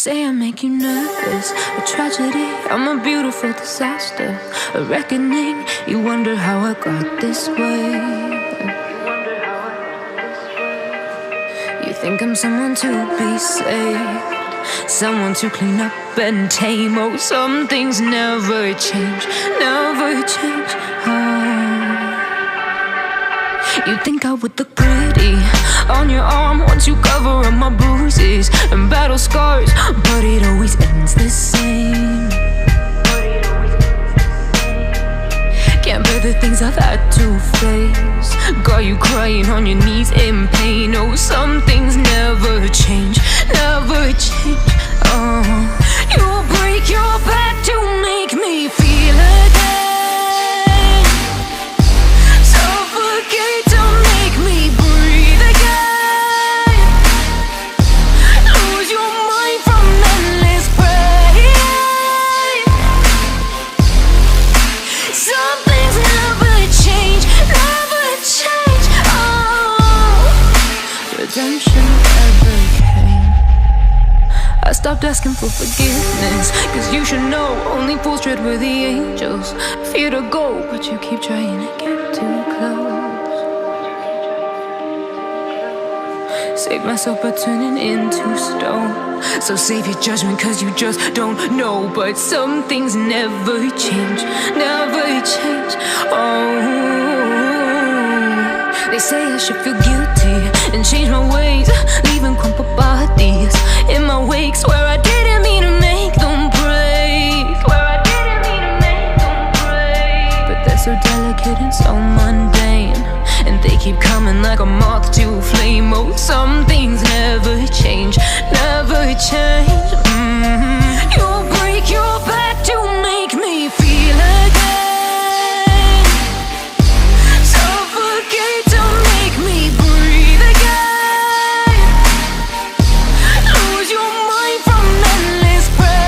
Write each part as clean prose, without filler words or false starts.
say I make you nervous, a tragedy, I'm a beautiful disaster, a reckoning, you wonder how I got this way. You think I'm someone to be saved, someone to clean up and tame. Oh, some things never change, never change. You think I would look pretty on your arm once you cover up my bruises and battle scars, but it always ends the same. Can't bear the things I've had to face, got you crying on your knees in pain. Oh, some things never change, never change. You'll break your back to make me feel again, suffocate to make me breathe again, lose your mind from endless pain. Some things never change, never change. Redemption never came. I stopped asking for forgiveness, cause you should know only fools tread with the angels. Fear to go, but you keep trying to get too close. Save myself by turning into stone, so save your judgment cause you just don't know. But some things never change, never change. They say I should feel guilty and change my ways, leaving crumpled bodies in my wake. Swear I didn't mean to make them break, swear I didn't mean to make them break. But they're so delicate and so mundane, and they keep coming like a moth to a flame. Oh, some things never change, never change. You'll break your back to make me feel again, suffocate to make me breathe again, lose your mind from endless pain.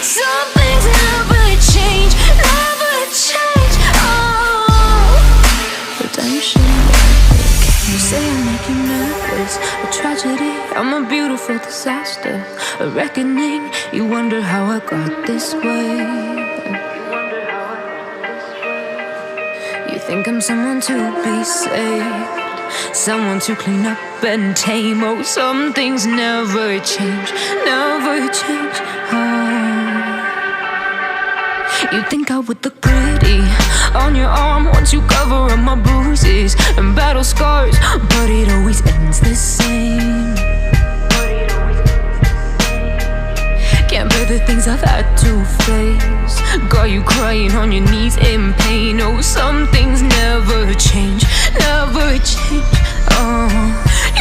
Some things never change, never change. Redemption never came. You say I make you nervous, a tragedy, I'm a beautiful disaster, a reckoning, you wonder how I got this way. You think I'm someone to be saved, someone to clean up and tame. Oh, some things never change, never change. You think I would look pretty on your arm once you cover up my bruises and battle scars, but it always ends the same. Can't bear the things I've had to face, got you crying on your knees in pain. Oh, some things never change, never change.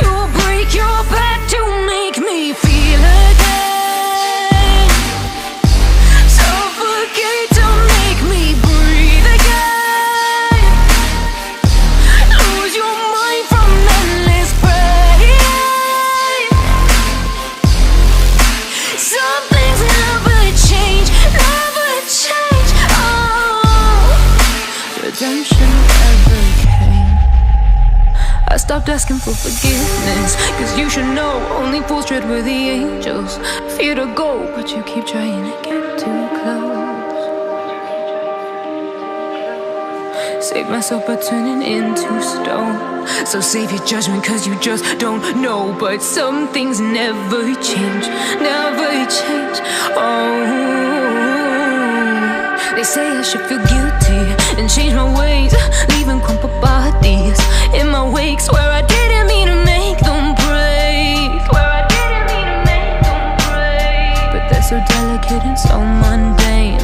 You'll break your back to make me feel again, suffocate to make me breathe again, lose your mind from endless pain. Some things never change, never change. Redemption never came. I stopped asking for forgiveness, cause you should know only fools tread with the angels. Fear to go, but you keep trying to get too close. Save myself by turning into stone, so save your judgment cause you just don't know. But some things never change, never change. They say I should feel guilty and change my ways, leaving crumpled bodies in my wake. Swear I didn't mean to make them break, swear I didn't mean to make them break. But they're so delicate and so mundane,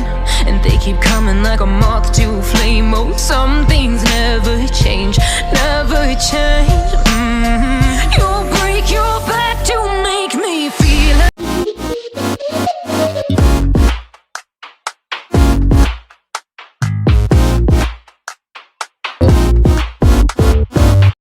and they keep coming like a moth to a flame. Oh, some things never change, never change.